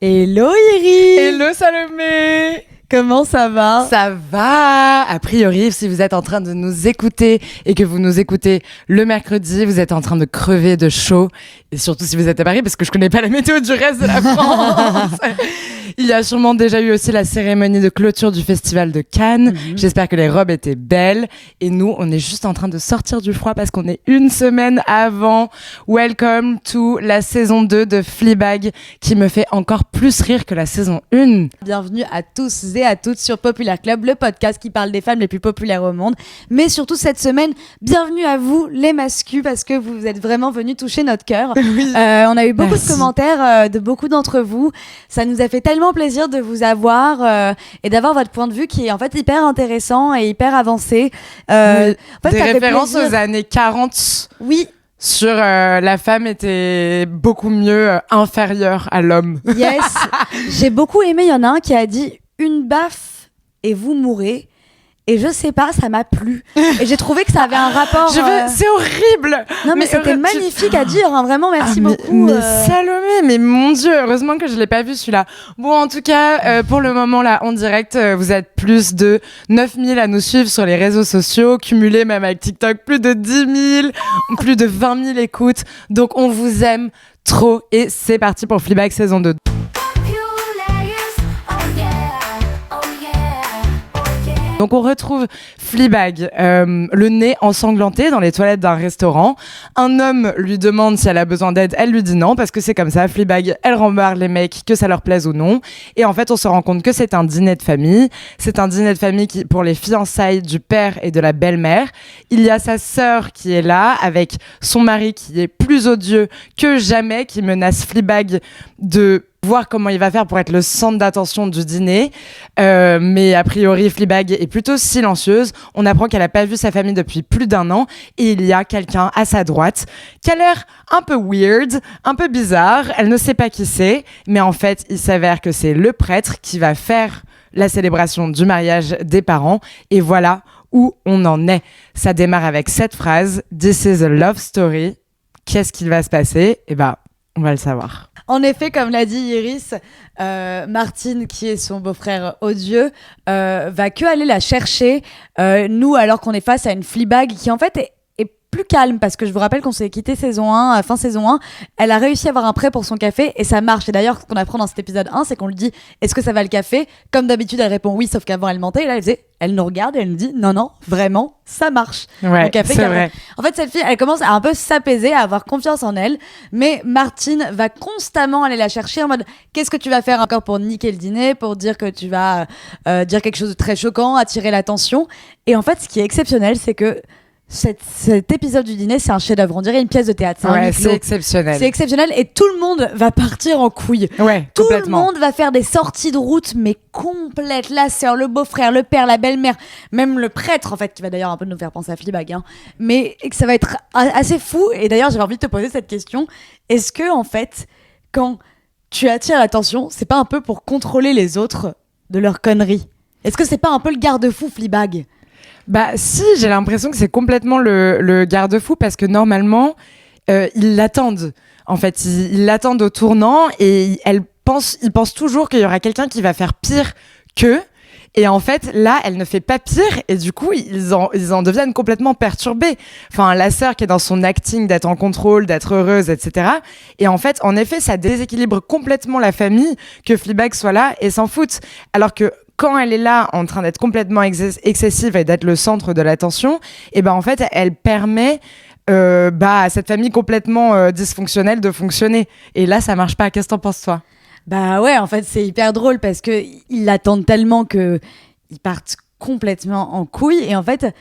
Hello Iris. Hello Salomé. Comment ça va? Ça va. A priori, si vous êtes en train de nous écouter et que vous nous écoutez le mercredi, vous êtes en train de crever de chaud. Et surtout si vous êtes à Paris, parce que je connais pas la météo du reste de la France. Il y a sûrement déjà eu aussi la cérémonie de clôture du festival de Cannes. J'espère que les robes étaient belles. Et nous, on est juste en train de sortir du froid parce qu'on est une semaine avant. Welcome to la saison 2 de Fleabag, qui me fait encore plus rire que la saison 1. Bienvenue à tous et à toutes sur Populaire Club, le podcast qui parle des femmes les plus populaires au monde. Mais surtout cette semaine, bienvenue à vous les mascus, parce que vous êtes vraiment venus toucher notre cœur. Oui. On a eu beaucoup Merci. de commentaires de beaucoup d'entre vous. Ça nous a fait tellement plaisir de vous avoir et d'avoir votre point de vue qui est en fait hyper intéressant et hyper avancé. En fait, Des ça fait références plaisir. aux années 40 Oui, sur la femme était beaucoup mieux inférieure à l'homme. yes. J'ai beaucoup aimé, il y en a un qui a dit une baffe et vous mourrez. Et je sais pas, ça m'a plu. Et j'ai trouvé que ça avait un rapport. C'est horrible. Non, mais c'était magnifique à dire, hein, vraiment, merci beaucoup. Mais Salomé, mais mon Dieu, heureusement que je l'ai pas vu celui-là. Bon, en tout cas, pour le moment là, en direct, vous êtes plus de 9000 à nous suivre sur les réseaux sociaux, cumulés même avec TikTok, plus de 10 000, plus de 20 000 écoutes. Donc on vous aime trop et c'est parti pour Fleabag saison 2. Donc on retrouve Fleabag, le nez ensanglanté dans les toilettes d'un restaurant. Un homme lui demande si elle a besoin d'aide, elle lui dit non parce que c'est comme ça. Fleabag, elle rembarre les mecs, que ça leur plaise ou non. Et en fait, on se rend compte que c'est un dîner de famille. C'est un dîner de famille qui, pour les fiançailles du père et de la belle-mère. Il y a sa sœur qui est là avec son mari qui est plus odieux que jamais, qui menace Fleabag de voir comment il va faire pour être le centre d'attention du dîner. Mais a priori, Fleabag est plutôt silencieuse. On apprend qu'elle n'a pas vu sa famille depuis plus d'1 an. Et il y a quelqu'un à sa droite qui a l'air un peu weird, un peu bizarre. Elle ne sait pas qui c'est. Mais en fait, il s'avère que c'est le prêtre qui va faire la célébration du mariage des parents. Et voilà où on en est. Ça démarre avec cette phrase « This is a love story ». Qu'est-ce qu'il va se passer ? Eh ben, on va le savoir. En effet, comme l'a dit Iris, Martin, qui est son beau-frère odieux, va que aller la chercher. Nous, alors qu'on est face à une Fleabag qui en fait est plus calme, parce que je vous rappelle qu'on s'est quitté saison 1, fin saison 1, elle a réussi à avoir un prêt pour son café et ça marche. Et d'ailleurs, ce qu'on apprend dans cet épisode 1, c'est qu'on lui dit « Est-ce que ça va le café ?» Comme d'habitude, elle répond oui, sauf qu'avant elle mentait. Et là, elle nous regarde et elle nous dit « Non, vraiment, ça marche. » Ouais, le café, c'est vrai. En fait, cette fille, elle commence à un peu s'apaiser, à avoir confiance en elle, mais Martin va constamment aller la chercher en mode « Qu'est-ce que tu vas faire encore pour niquer le dîner, pour dire que tu vas dire quelque chose de très choquant, attirer l'attention ?» Et en fait, ce qui est exceptionnel, c'est que cet épisode du dîner, c'est un chef-d'œuvre. On dirait une pièce de théâtre. C'est exceptionnel. C'est exceptionnel et tout le monde va partir en couille. Ouais, Tout complètement. le monde va faire des sorties de route, mais complètes. La sœur, le beau-frère, le père, la belle-mère, même le prêtre, en fait, qui va d'ailleurs un peu nous faire penser à Fleabag. Mais que ça va être assez fou. Et d'ailleurs, j'avais envie de te poser cette question. Est-ce que, en fait, quand tu attires l'attention, c'est pas un peu pour contrôler les autres de leurs conneries? Est-ce que c'est pas un peu le garde-fou, Fleabag? Bah si, j'ai l'impression que c'est complètement le garde-fou parce que normalement, ils l'attendent. En fait, ils l'attendent au tournant et ils pensent toujours qu'il y aura quelqu'un qui va faire pire qu'eux. Et en fait, là, elle ne fait pas pire et du coup, ils en deviennent complètement perturbés. Enfin, la sœur qui est dans son acting d'être en contrôle, d'être heureuse, etc. Et en fait, en effet, ça déséquilibre complètement la famille que Fleabag soit là et s'en fout. Alors que quand elle est là en train d'être complètement excessive et d'être le centre de l'attention, et ben en fait, elle permet à cette famille complètement dysfonctionnelle de fonctionner. Et là, ça marche pas. Qu'est-ce que t'en penses, toi ? Bah ouais, en fait, c'est hyper drôle parce que ils l'attendent tellement que ils partent complètement en couille. Et en fait,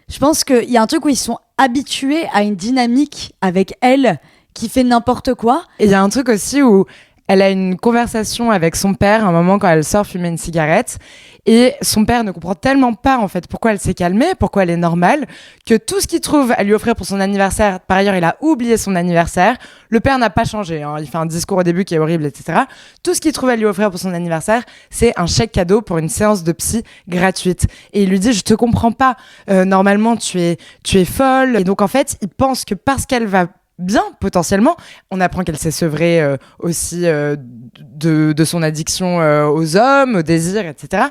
je pense qu'il y a un truc où ils sont habitués à une dynamique avec elle qui fait n'importe quoi. Et il y a un truc aussi où elle a une conversation avec son père à un moment quand elle sort fumer une cigarette et son père ne comprend tellement pas en fait pourquoi elle s'est calmée, pourquoi elle est normale, que tout ce qu'il trouve à lui offrir pour son anniversaire, par ailleurs il a oublié son anniversaire, le père n'a pas changé, hein, il fait un discours au début qui est horrible, etc. Tout ce qu'il trouve à lui offrir pour son anniversaire, c'est un chèque cadeau pour une séance de psy gratuite. Et il lui dit, je te comprends pas, normalement tu es folle. Et donc en fait, il pense que parce qu'elle va bien potentiellement. On apprend qu'elle s'est sevrée aussi de son addiction aux hommes, au désir, etc.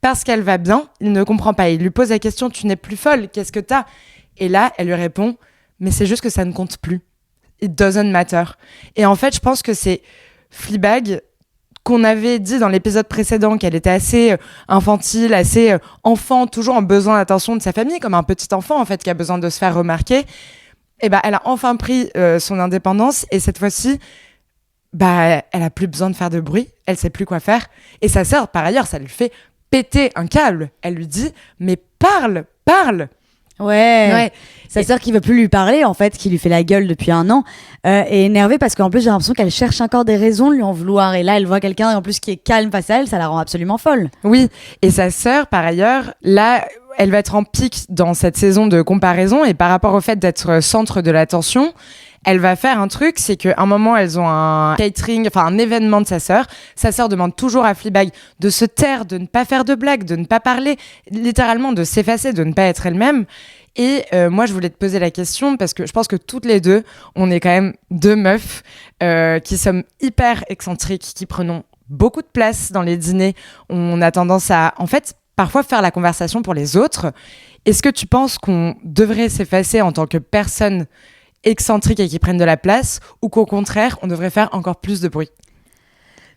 Parce qu'elle va bien, il ne comprend pas. Il lui pose la question, tu n'es plus folle, qu'est-ce que t'as? Et là, elle lui répond, mais c'est juste que ça ne compte plus. It doesn't matter. Et en fait, je pense que c'est Fleabag qu'on avait dit dans l'épisode précédent qu'elle était assez infantile, assez enfant, toujours en besoin d'attention de sa famille, comme un petit enfant en fait qui a besoin de se faire remarquer. Et elle a enfin pris son indépendance et cette fois-ci, elle a plus besoin de faire de bruit, elle sait plus quoi faire. Et sa sœur, par ailleurs, ça lui fait péter un câble. Elle lui dit, mais parle. Ouais. Sa sœur qui veut plus lui parler, en fait, qui lui fait la gueule depuis 1 an, est énervée parce qu'en plus j'ai l'impression qu'elle cherche encore des raisons de lui en vouloir. Et là, elle voit quelqu'un en plus qui est calme face à elle, ça la rend absolument folle. Oui, et sa sœur, par ailleurs, là, elle va être en pic dans cette saison de comparaison et par rapport au fait d'être centre de l'attention, elle va faire un truc, c'est qu'à un moment, elles ont un catering, enfin un événement de sa sœur. Sa sœur demande toujours à Fleabag de se taire, de ne pas faire de blagues, de ne pas parler, littéralement de s'effacer, de ne pas être elle-même. Et moi, je voulais te poser la question parce que je pense que toutes les deux, on est quand même 2 meufs qui sommes hyper excentriques, qui prenons beaucoup de place dans les dîners. On a tendance à, en fait, parfois faire la conversation pour les autres. Est-ce que tu penses qu'on devrait s'effacer en tant que personne excentrique et qui prennent de la place ou qu'au contraire, on devrait faire encore plus de bruit?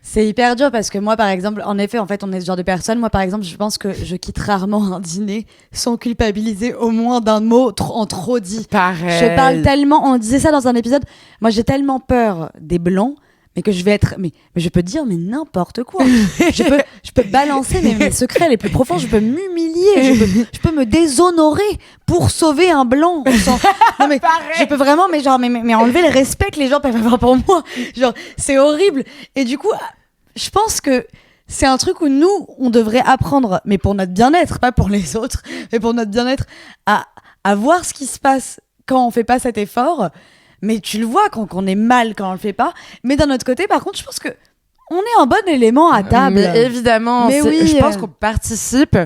C'est hyper dur parce que moi, par exemple, en effet, en fait, on est ce genre de personne. Moi, par exemple, je pense que je quitte rarement un dîner sans culpabiliser au moins d'un mot en trop dit. Pareil. Je parle tellement, on disait ça dans un épisode, moi j'ai tellement peur des blancs, mais que je vais être, mais je peux dire mais n'importe quoi. je peux balancer mes secrets les plus profonds, je peux m'humilier, je peux me déshonorer pour sauver un blanc. Non mais je peux vraiment, mais genre mais enlever le respect que les gens peuvent avoir pour moi. Genre c'est horrible. Et du coup, je pense que c'est un truc où nous on devrait apprendre, mais pour notre bien-être, pas pour les autres, mais pour notre bien-être, à voir ce qui se passe quand on fait pas cet effort. Mais tu le vois quand on est mal quand on le fait pas. Mais d'un autre côté, par contre, je pense que on est un bon élément à table. Mais évidemment, mais oui, je pense qu'on participe.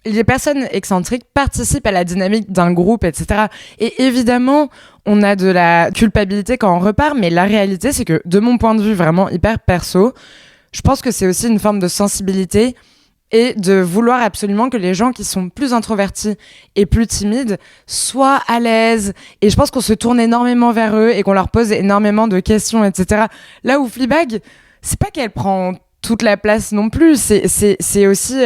Les personnes excentriques participent à la dynamique d'un groupe, etc. Et évidemment, on a de la culpabilité quand on repart. Mais la réalité, c'est que de mon point de vue vraiment hyper perso, je pense que c'est aussi une forme de sensibilité et de vouloir absolument que les gens qui sont plus introvertis et plus timides soient à l'aise. Et je pense qu'on se tourne énormément vers eux et qu'on leur pose énormément de questions, etc. Là où Fleabag, c'est pas qu'elle prend toute la place non plus, c'est aussi...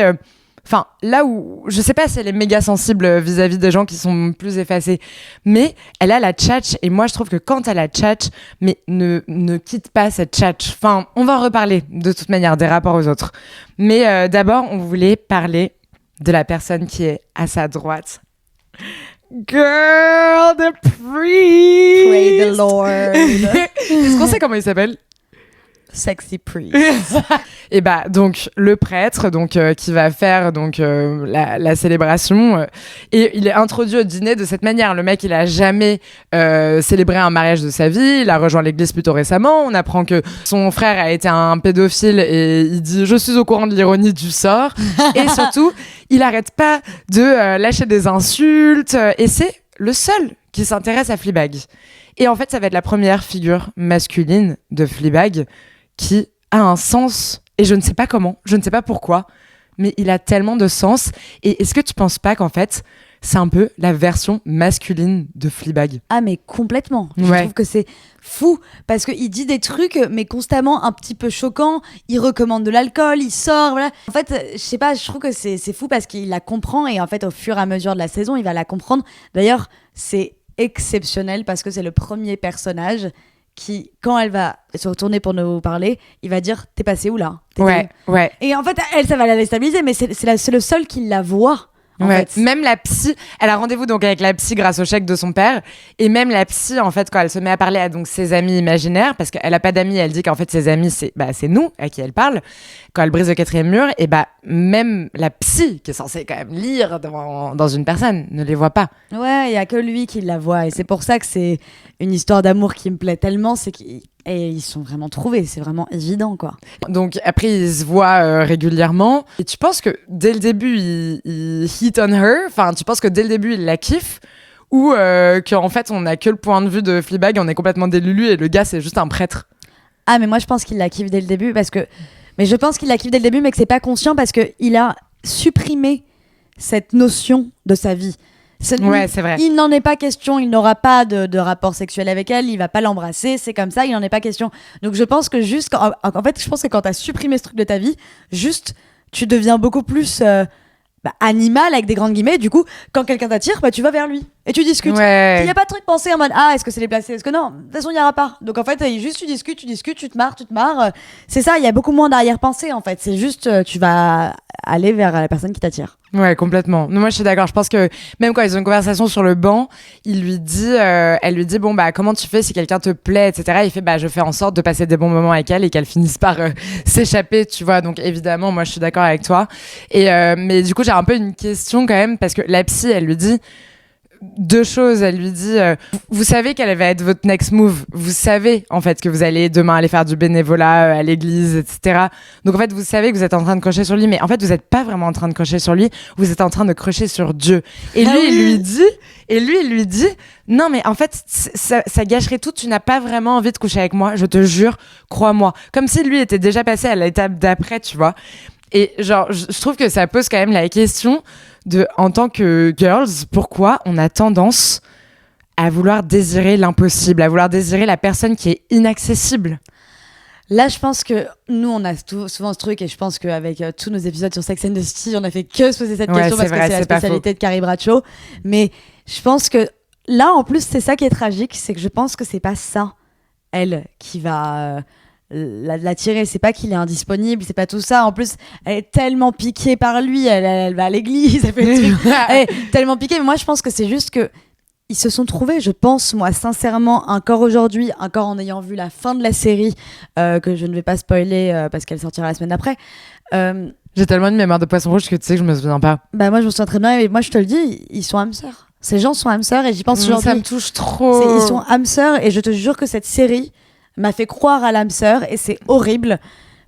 Enfin, là où, je sais pas si elle est méga sensible vis-à-vis des gens qui sont plus effacés, mais elle a la tchatch, et moi je trouve que quand elle a la tchatch, mais ne quitte pas cette tchatch. Enfin, on va en reparler de toute manière des rapports aux autres. Mais d'abord, on voulait parler de la personne qui est à sa droite. Girl, the priest! Pray the Lord. Est-ce qu'on sait comment il s'appelle? Sexy priest. Et donc le prêtre qui va faire la célébration et il est introduit au dîner de cette manière. Le mec, il a jamais célébré un mariage de sa vie, il a rejoint l'église plutôt récemment. On apprend que son frère a été un pédophile et il dit je suis au courant de l'ironie du sort. Et surtout, il arrête pas de lâcher des insultes et c'est le seul qui s'intéresse à Fleabag. Et en fait, ça va être la première figure masculine de Fleabag qui a un sens, et je ne sais pas comment, je ne sais pas pourquoi, mais il a tellement de sens. Et est-ce que tu penses pas qu'en fait, c'est un peu la version masculine de Fleabag? Ah mais complètement. Ouais. Je trouve que c'est fou, parce qu'il dit des trucs, mais constamment un petit peu choquants. Il recommande de l'alcool, il sort, voilà. En fait, je sais pas, je trouve que c'est fou parce qu'il la comprend, et en fait, au fur et à mesure de la saison, il va la comprendre. D'ailleurs, c'est exceptionnel parce que c'est le premier personnage qui, quand elle va se retourner pour nous parler, il va dire t'es passé où là? Ouais. Et en fait, elle, ça va la déstabiliser, mais c'est le seul qui la voit. En fait. Même la psy, elle a rendez-vous donc avec la psy grâce au chèque de son père, et même la psy en fait quand elle se met à parler à donc ses amis imaginaires, parce qu'elle a pas d'amis, elle dit qu'en fait ses amis c'est nous à qui elle parle quand elle brise le 4e mur, et même la psy qui est censée quand même lire dans une personne ne les voit pas. Ouais, il y a que lui qui la voit, et c'est pour ça que c'est une histoire d'amour qui me plaît tellement, c'est ils sont vraiment trouvés, c'est vraiment évident quoi. Donc après ils se voient régulièrement, et tu penses que dès le début il hit on her, enfin tu penses que dès le début il la kiffe, ou qu'en fait on a que le point de vue de Fleabag et on est complètement des Lulu et le gars c'est juste un prêtre. Ah, mais moi je pense qu'il la kiffe dès le début mais je pense qu'il la kiffe dès le début mais que c'est pas conscient parce qu'il a supprimé cette notion de sa vie. Ouais, c'est vrai. Il n'en est pas question, il n'aura pas de rapport sexuel avec elle, il va pas l'embrasser, c'est comme ça, il n'en est pas question. Donc je pense que juste, en fait, je pense que quand t'as supprimé ce truc de ta vie, juste, tu deviens beaucoup plus animal avec des grandes guillemets. Du coup, quand quelqu'un t'attire, tu vas vers lui et tu discutes. Ouais. Il n'y a pas de truc pensé en mode est-ce que c'est déplacé, est-ce que non, de toute façon il n'y aura pas. Donc en fait, juste tu discutes, tu te marres. C'est ça, il y a beaucoup moins d'arrière-pensée en fait. C'est juste, tu vas aller vers la personne qui t'attire. Ouais, complètement. Moi, je suis d'accord. Je pense que même quand ils ont une conversation sur le banc, elle lui dit, bon, comment tu fais si quelqu'un te plaît, etc. Il fait, je fais en sorte de passer des bons moments avec elle et qu'elle finisse par s'échapper, tu vois. Donc, évidemment, moi, je suis d'accord avec toi. Mais du coup, j'ai un peu une question quand même parce que la psy, elle lui dit deux choses. Elle lui dit vous savez quelle va être votre next move, vous savez en fait que vous allez demain aller faire du bénévolat à l'église, etc. Donc en fait vous savez que vous êtes en train de crocher sur lui, mais en fait vous n'êtes pas vraiment en train de crocher sur lui, vous êtes en train de crocher sur Dieu. Et lui il lui dit non mais en fait ça gâcherait tout, tu n'as pas vraiment envie de coucher avec moi, je te jure, crois-moi. Comme si lui était déjà passé à l'étape d'après, tu vois. Et genre je trouve que ça pose quand même la question en tant que girls, pourquoi on a tendance à vouloir désirer l'impossible, à vouloir désirer la personne qui est inaccessible. Là, je pense que nous, on a souvent ce truc, et je pense qu'avec tous nos épisodes sur Sex and the City, on a fait que se poser cette question parce que c'est la spécialité de Carrie Bradshaw. Mais je pense que là, en plus, c'est ça qui est tragique, c'est que je pense que c'est pas ça, elle, qui va l'attirer. C'est pas qu'il est indisponible, c'est pas tout ça. En plus, elle est tellement piquée par lui, elle va à l'église, elle fait des trucs. Elle est tellement piquée, mais moi, je pense que c'est juste que ils se sont trouvés, je pense, moi, sincèrement, encore aujourd'hui, encore en ayant vu la fin de la série, que je ne vais pas spoiler parce qu'elle sortira la semaine d'après. J'ai tellement une mémoire de poisson rouge que tu sais que je me souviens pas. Moi, je me souviens très bien, et moi, je te le dis, ils sont âmes sœurs. Ces gens sont âmes sœurs, et j'y pense aujourd'hui. Ça me touche trop. Ils sont âmes sœurs, et je te jure que cette série m'a fait croire à l'âme sœur, et c'est horrible.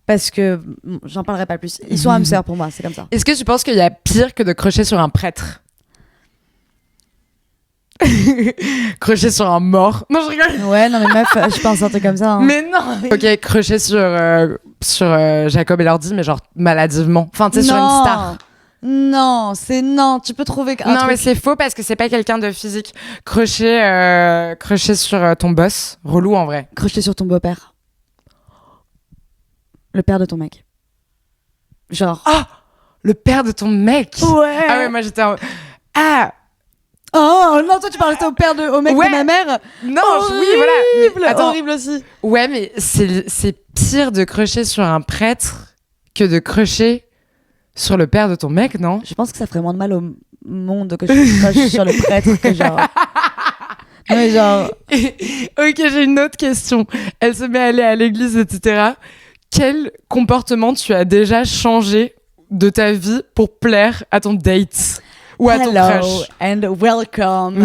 Parce que, j'en parlerai pas plus. Ils sont âmes sœurs pour moi, c'est comme ça. Est-ce que tu penses qu'il y a pire que de crocher sur un prêtre? Crocher sur un mort. Non, je rigole. Ouais, non, mais meuf, je pense un truc comme ça. Hein. Mais non. Ok, crocher sur Jacob et Lordi, mais genre maladivement. Enfin, tu sais, sur une star. Non, non, tu peux trouver un non, truc. Mais c'est faux parce que c'est pas quelqu'un de physique. Crocher sur ton boss. Relou en vrai. Crocher sur ton beau-père. Le père de ton mec. Genre. Ah, le père de ton mec. Ouais. Ah ouais, moi j'étais Ah. Oh non, toi tu parlais au mec de ma mère. Non, horrible, oui, voilà. Attends. Horrible aussi. Ouais, mais c'est pire de crocher sur un prêtre que de crocher sur le père de ton mec, non? Je pense que ça ferait moins de mal au monde que je croche sur le prêtre que genre. Non, mais genre. Ok, j'ai une autre question. Elle se met à aller à l'église, etc. Quel comportement tu as déjà changé de ta vie pour plaire à ton date? Ou à ton crush. And welcome.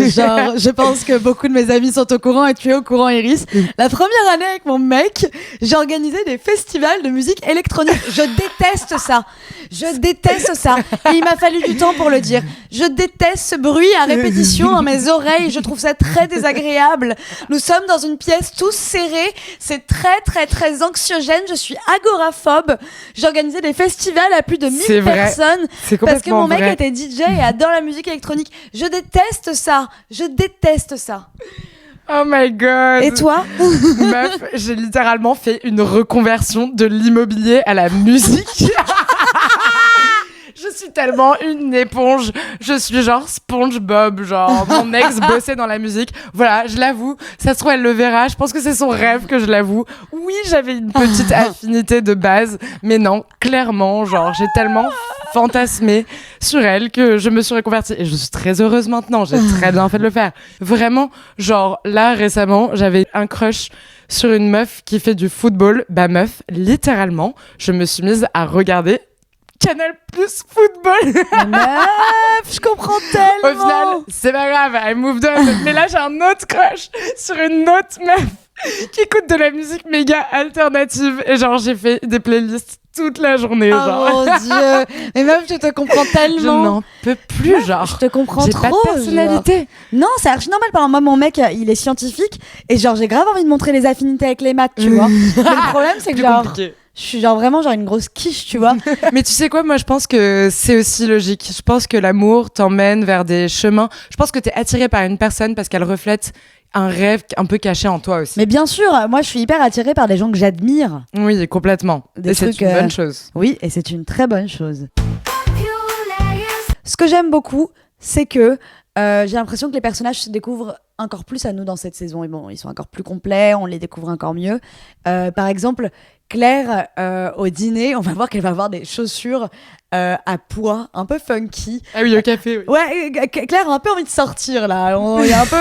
Genre, je pense que beaucoup de mes amis sont au courant et tu es au courant, Iris. La première année avec mon mec, j'ai organisé des festivals de musique électronique. Je déteste ça. Et il m'a fallu du temps pour le dire. Je déteste ce bruit à répétition dans mes oreilles. Je trouve ça très désagréable. Nous sommes dans une pièce tous serrés. C'est très, très, très anxiogène. Je suis agoraphobe. J'ai organisé des festivals à plus de 1000 personnes. C'est parce que mon mec vrai. était DJ et adore la musique électronique. Je déteste ça. Oh my god. Et toi? Meuf, j'ai littéralement fait une reconversion de l'immobilier à la musique. Je suis tellement une éponge. Je suis genre SpongeBob. Genre, mon ex bossait dans la musique. Voilà, je l'avoue. Ça se trouve, elle le verra. Je pense que c'est son rêve que je l'avoue. Oui, j'avais une petite affinité de base. Mais non, clairement, genre, j'ai tellement fantasmé sur elle que je me suis reconvertie. Et je suis très heureuse maintenant. J'ai très bien fait de le faire. Vraiment, genre, là, récemment, j'avais un crush sur une meuf qui fait du football. Bah, meuf, littéralement, je me suis mise à regarder Canal Plus Football. Meuf, je comprends tellement. Au final, c'est pas grave, I moved on. Mais là, j'ai un autre crush sur une autre meuf qui écoute de la musique méga alternative. Et genre, j'ai fait des playlists toute la journée. Oh genre. mon Dieu. Mais même, je te comprends tellement. Je n'en peux plus, genre. Je te comprends J'ai trop. pas de personnalité. Genre. Non, c'est archi normal. Par exemple, moi, mon mec, il est scientifique. Et genre, j'ai grave envie de montrer les affinités avec les maths, tu vois. Mais le problème, c'est que Plus genre... compliqué. Je suis genre vraiment genre une grosse quiche, tu vois. Mais tu sais quoi, moi je pense que c'est aussi logique. Je pense que l'amour t'emmène vers des chemins. Je pense que t'es attiré par une personne parce qu'elle reflète un rêve un peu caché en toi aussi. Mais bien sûr, moi je suis hyper attirée par des gens que j'admire. Oui, complètement. Des et c'est trucs, une bonne chose. Oui, et c'est une très bonne chose. Ce que j'aime beaucoup, c'est que j'ai l'impression que les personnages se découvrent encore plus à nous dans cette saison. Et bon, ils sont encore plus complets, on les découvre encore mieux. Par exemple, Claire, au dîner, on va voir qu'elle va avoir des chaussures à pois, un peu funky. Ah oui, au café, oui. Ouais, Claire a un peu envie de sortir, là. Il y a un peu,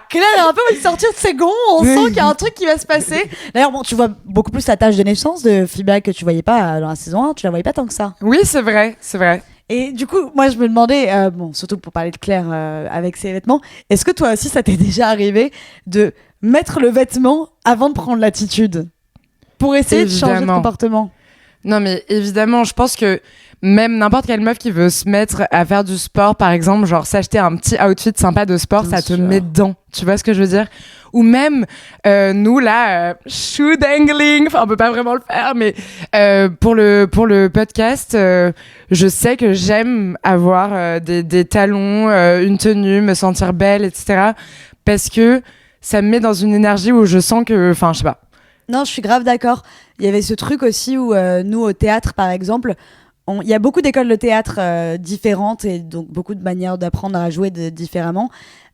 Claire a un peu envie de sortir de ses gonds. On sent qu'il y a un truc qui va se passer. D'ailleurs, bon, tu vois beaucoup plus la tâche de naissance de Fleabag que tu voyais pas dans la saison 1. Tu la voyais pas tant que ça. Oui, c'est vrai, c'est vrai. Et du coup, moi, je me demandais, bon, surtout pour parler de Claire avec ses vêtements, est-ce que toi aussi, ça t'est déjà arrivé de mettre le vêtement avant de prendre l'attitude pour essayer de changer de comportement? Non, mais évidemment, je pense que même n'importe quelle meuf qui veut se mettre à faire du sport, par exemple, genre s'acheter un petit outfit sympa de sport, Bien ça te sûr. met dedans. Tu vois ce que je veux dire? Ou même, nous, là, shoe dangling, enfin, on peut pas vraiment le faire, mais pour le podcast, je sais que j'aime avoir des talons, une tenue, me sentir belle, etc. Parce que ça me met dans une énergie où je sens que, enfin, je sais pas. Non, je suis grave d'accord. Il y avait ce truc aussi où nous, au théâtre, par exemple, il y a beaucoup d'écoles de théâtre différentes et donc beaucoup de manières d'apprendre à jouer différemment.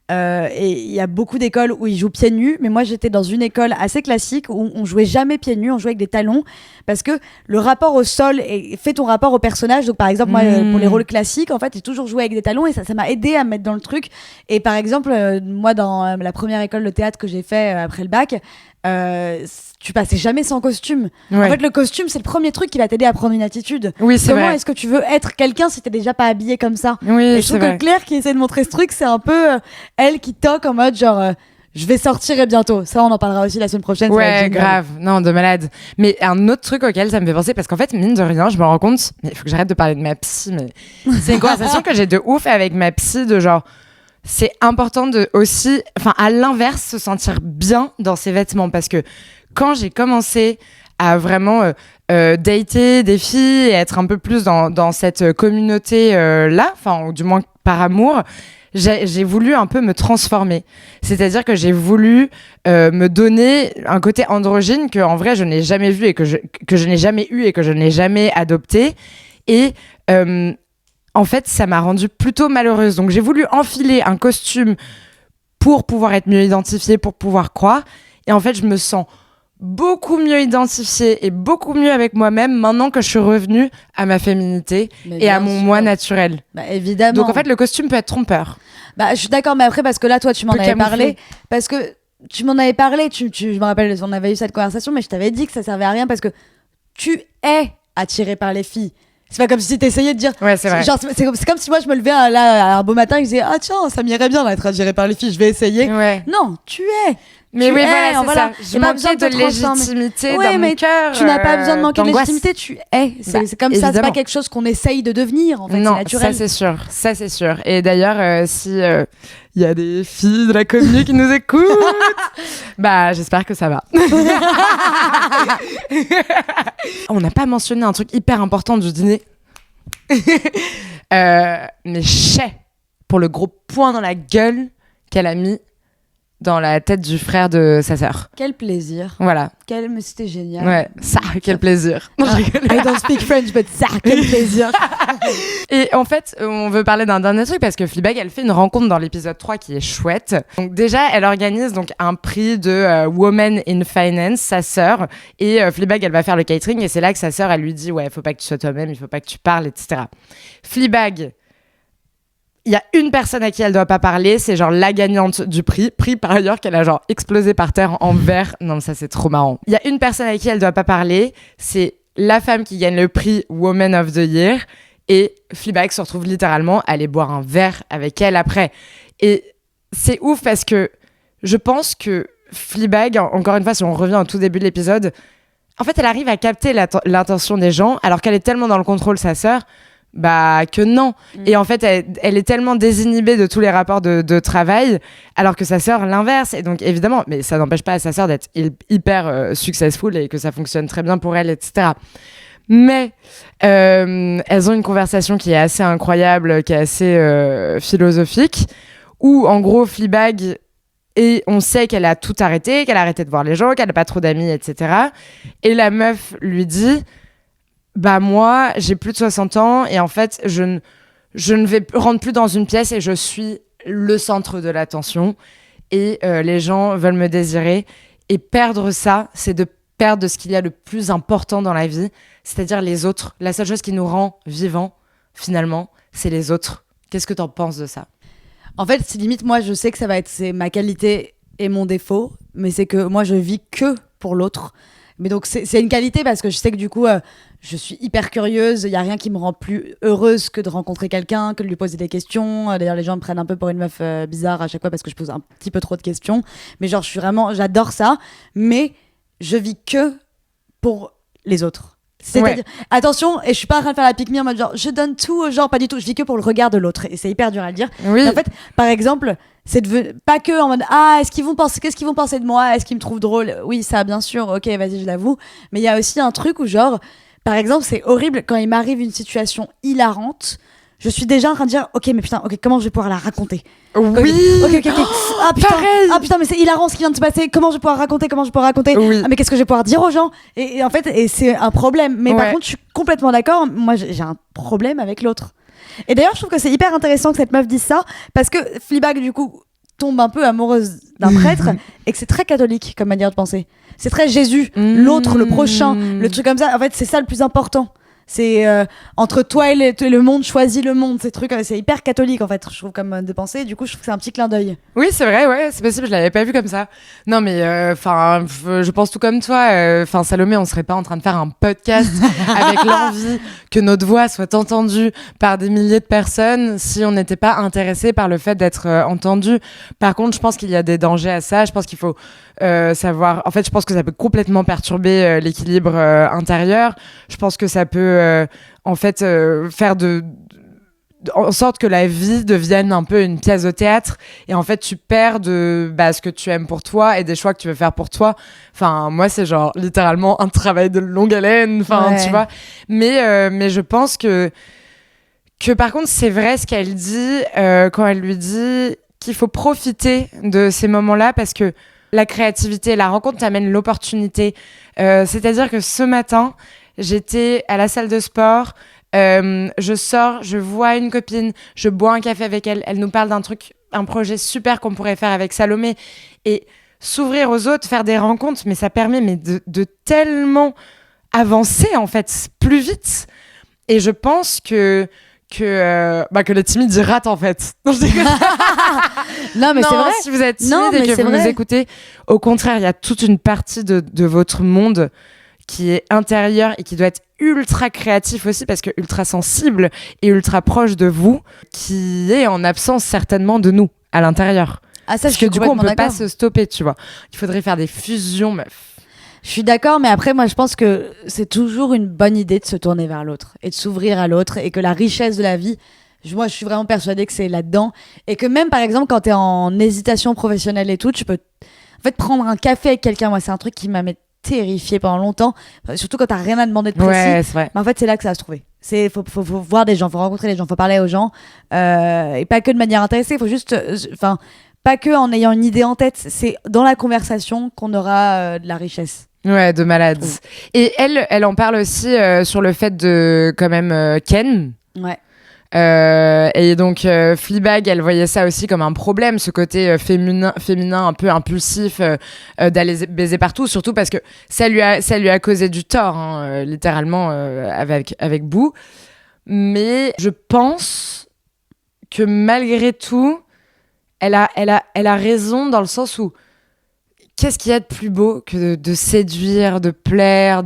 Et il y a beaucoup d'écoles où ils jouent pieds nus, mais moi j'étais dans une école assez classique où on jouait jamais pieds nus, on jouait avec des talons parce que le rapport au sol fait ton rapport au personnage. Donc par exemple moi pour les rôles classiques en fait j'ai toujours joué avec des talons et ça m'a aidé à me mettre dans le truc. Et par exemple moi dans la première école de théâtre que j'ai fait après le bac, tu passais jamais sans costume. Ouais. En fait le costume c'est le premier truc qui va t'aider à prendre une attitude. Oui, c'est Comment vrai. est-ce que tu veux être quelqu'un si t'es déjà pas habillé comme ça? Oui, Et je c'est trouve que vrai. Claire qui essaie de montrer ce truc, c'est un peu elle qui toque en mode genre je vais sortir et bientôt. Ça, on en parlera aussi la semaine prochaine. ça va être Ouais, génial. grave. Non, de malade. Mais un autre truc auquel ça me fait penser, parce qu'en fait, mine de rien, je me rends compte, mais il faut que j'arrête de parler de ma psy, mais c'est une conversation que j'ai de ouf avec ma psy, de genre, c'est important de aussi, enfin, à l'inverse, se sentir bien dans ses vêtements, parce que quand j'ai commencé à vraiment dater des filles et être un peu plus dans cette communauté là, enfin, ou du moins par amour, j'ai voulu un peu me transformer. C'est-à-dire que j'ai voulu me donner un côté androgyne que en vrai je n'ai jamais vu et que je n'ai jamais eu et que je n'ai jamais adopté. Et en fait, ça m'a rendue plutôt malheureuse. Donc j'ai voulu enfiler un costume pour pouvoir être mieux identifiée, pour pouvoir croire. Et en fait, je me sens beaucoup mieux identifiée et beaucoup mieux avec moi-même maintenant que je suis revenue à ma féminité Mais et à bien mon sûr. moi naturel. Bah, évidemment. Donc en fait, le costume peut être trompeur. Bah, je suis d'accord, mais après, parce que là, toi, tu m'en Peut avais camoufler. parlé. Parce que tu m'en avais parlé, je me rappelle, on avait eu cette conversation, mais je t'avais dit que ça servait à rien parce que tu es attiré par les filles. C'est pas comme si t'essayais de dire. Ouais, c'est vrai. Genre, c'est comme si moi, je me levais là, un beau matin et je disais, ah tiens, ça m'irait bien d'être attiré par les filles, je vais essayer. Ouais. Non, tu es. Mais Tu oui, es, voilà, c'est voilà. ça. Je Et pas besoin manquais de de te transformer. légitimité Ouais, dans mais mon cœur. Tu n'as pas besoin de manquer de d'angoisse. légitimité, tu es. C'est comme ça, c'est évidemment. pas quelque chose qu'on essaye de devenir, en fait, Non, c'est naturel. ça c'est sûr, ça c'est sûr. Et d'ailleurs, si il y a des filles de la commune qui nous écoutent, bah j'espère que ça va. On n'a pas mentionné un truc hyper important du dîner. Mais chais pour le gros point dans la gueule qu'elle a mis dans la tête du frère de sa sœur. Quel plaisir. Voilà. Mais c'était génial. Ouais, ça, quel plaisir. Non, je rigole. I don't speak French, but ça, quel plaisir. Et en fait, on veut parler d'un dernier truc parce que Fleabag, elle fait une rencontre dans l'épisode 3 qui est chouette. Donc déjà, elle organise donc un prix de Women in Finance, sa sœur. Et Fleabag, elle va faire le catering et c'est là que sa sœur, elle lui dit « Ouais, faut pas que tu sois toi-même, il faut pas que tu parles, etc. » Fleabag, il y a une personne à qui elle doit pas parler, c'est genre la gagnante du prix par ailleurs qu'elle a genre explosé par terre en verre. Non, ça c'est trop marrant. Il y a une personne à qui elle doit pas parler, c'est la femme qui gagne le prix Woman of the Year. Et Fleabag se retrouve littéralement à aller boire un verre avec elle après. Et c'est ouf parce que je pense que Fleabag, encore une fois, si on revient au tout début de l'épisode, en fait, elle arrive à capter l'intention des gens, alors qu'elle est tellement dans le contrôle, sa sœur, que non. Et en fait, elle est tellement désinhibée de tous les rapports de travail, alors que sa sœur, l'inverse. Et donc, évidemment, mais ça n'empêche pas à sa sœur d'être hyper successful et que ça fonctionne très bien pour elle, etc. Mais elles ont une conversation qui est assez incroyable, qui est assez philosophique, où, en gros, Fleabag... Et on sait qu'elle a tout arrêté, qu'elle a arrêté de voir les gens, qu'elle n'a pas trop d'amis, etc. Et la meuf lui dit... moi, j'ai plus de 60 ans et en fait, je ne rentre plus dans une pièce et je suis le centre de l'attention et les gens veulent me désirer. Et perdre ça, c'est de perdre ce qu'il y a le plus important dans la vie, c'est-à-dire les autres. La seule chose qui nous rend vivants, finalement, c'est les autres. Qu'est-ce que t'en penses de ça ? En fait, c'est limite, moi, je sais que c'est ma qualité et mon défaut, mais c'est que moi, je vis que pour l'autre. Mais donc, c'est une qualité parce que je sais que du coup, je suis hyper curieuse. Il n'y a rien qui me rend plus heureuse que de rencontrer quelqu'un, que de lui poser des questions. D'ailleurs, les gens me prennent un peu pour une meuf bizarre à chaque fois parce que je pose un petit peu trop de questions. Mais genre, j'adore ça. Mais je vis que pour les autres. C'est-à-dire, attention, et je suis pas en train de faire la pique-me en mode genre, je donne tout aux gens, pas du tout. Je vis que pour le regard de l'autre. Et c'est hyper dur à le dire. Oui. Mais en fait, par exemple, pas que en mode qu'est-ce qu'ils vont penser de moi, est-ce qu'ils me trouvent drôle, oui, ça bien sûr, ok, vas-y, je l'avoue, mais il y a aussi un truc où genre, par exemple, c'est horrible quand il m'arrive une situation hilarante, je suis déjà en train de dire ok, mais putain, ok, comment je vais pouvoir la raconter? Oui. Ok. Ah putain, Pareil. ah putain, mais c'est hilarant ce qui vient de se passer. Comment je vais pouvoir raconter? Oui. Ah, mais qu'est-ce que je vais pouvoir dire aux gens? Et en fait, c'est un problème. Mais par contre, je suis complètement d'accord. Moi, j'ai un problème avec l'autre. Et d'ailleurs, je trouve que c'est hyper intéressant que cette meuf dise ça, parce que Fleabag, du coup, tombe un peu amoureuse d'un prêtre, et que c'est très catholique comme manière de penser. C'est très Jésus, l'autre, le prochain, le truc comme ça. En fait, c'est ça le plus important. C'est entre toi et le monde, choisis le monde. Ces trucs, c'est hyper catholique en fait, je trouve, comme de pensée. Du coup, je trouve que c'est un petit clin d'œil. Oui, c'est vrai, ouais, c'est possible, je l'avais pas vu comme ça. Non, mais je pense tout comme toi. Salomé, on serait pas en train de faire un podcast avec l'envie que notre voix soit entendue par des milliers de personnes si on n'était pas intéressé par le fait d'être entendu. Par contre, je pense qu'il y a des dangers à ça. Je pense qu'il faut savoir. En fait, je pense que ça peut complètement perturber l'équilibre intérieur. Je pense que ça peut faire en sorte que la vie devienne un peu une pièce de théâtre et en fait tu perds de ce que tu aimes pour toi et des choix que tu veux faire pour toi. Enfin, moi c'est genre littéralement un travail de longue haleine, tu vois. Mais je pense que par contre c'est vrai ce qu'elle dit quand elle lui dit qu'il faut profiter de ces moments-là parce que la créativité, la rencontre t'amène l'opportunité. C'est-à-dire que ce matin, j'étais à la salle de sport, je sors, je vois une copine, je bois un café avec elle, elle nous parle un projet super qu'on pourrait faire avec Salomé et s'ouvrir aux autres, faire des rencontres, mais ça permet de tellement avancer en fait, plus vite. Et je pense que les timides y ratent en fait. Non, je déconne. Non, mais c'est vrai. Si vous êtes timide et que vous nous écoutez, au contraire, il y a toute une partie de votre monde qui est intérieur et qui doit être ultra créatif aussi parce que ultra sensible et ultra proche de vous, qui est en absence certainement de nous à l'intérieur. Ah, ça, parce que du coup, on peut pas se stopper, tu vois. Il faudrait faire des fusions, meuf. Je suis d'accord, mais après, moi, je pense que c'est toujours une bonne idée de se tourner vers l'autre et de s'ouvrir à l'autre et que la richesse de la vie, moi, je suis vraiment persuadée que c'est là-dedans. Et que même, par exemple, quand t'es en hésitation professionnelle et tout, tu peux en fait prendre un café avec quelqu'un. Moi, c'est un truc qui m'a terrifiée pendant longtemps, surtout quand t'as rien à demander de précis. Ouais, c'est vrai. Mais en fait, c'est là que ça va se trouver. Faut voir des gens, faut rencontrer les gens, faut parler aux gens, et pas que de manière intéressée. Faut juste, pas que en ayant une idée en tête. C'est dans la conversation qu'on aura de la richesse. Ouais, de malade. Et elle en parle aussi sur le fait de quand même Ken. Ouais. Et donc Fleabag, elle voyait ça aussi comme un problème, ce côté féminin un peu impulsif d'aller baiser partout, surtout parce que ça lui a causé du tort, littéralement avec Boo. Mais je pense que malgré tout, elle a raison dans le sens où qu'est-ce qu'il y a de plus beau que de séduire, de plaire,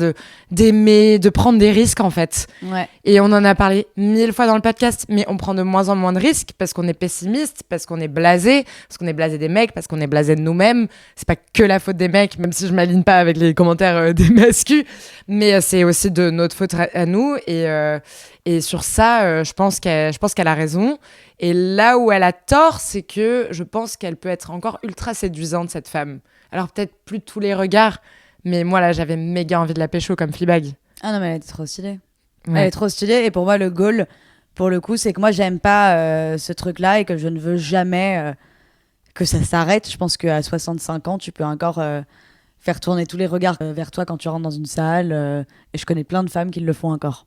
d'aimer, de prendre des risques en fait. Ouais. Et on en a parlé 1000 fois dans le podcast, mais on prend de moins en moins de risques parce qu'on est pessimiste, parce qu'on est blasé des mecs, parce qu'on est blasé de nous-mêmes. C'est pas que la faute des mecs, même si je m'aligne pas avec les commentaires des mascus, mais c'est aussi de notre faute à nous. Et sur ça, je pense qu'elle a raison. Et là où elle a tort, c'est que je pense qu'elle peut être encore ultra séduisante, cette femme. Alors peut-être plus de tous les regards, mais moi là, j'avais méga envie de la pécho comme Fleabag. Ah non, mais elle est trop stylée. Ouais. Elle est trop stylée. Et pour moi, le goal, pour le coup, c'est que moi, j'aime pas ce truc-là et que je ne veux jamais que ça s'arrête. Je pense qu'à 65 ans, tu peux encore faire tourner tous les regards vers toi quand tu rentres dans une salle. Et je connais plein de femmes qui le font encore.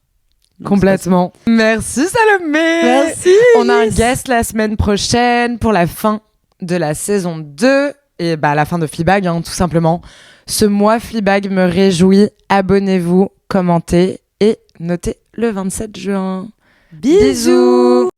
Donc, Complètement. Merci Salomé. Merci. On a un guest la semaine prochaine pour la fin de la saison 2 et la fin de Fleabag, tout simplement. Ce mois, Fleabag me réjouit. Abonnez-vous, commentez et notez le 27 juin. Bisous.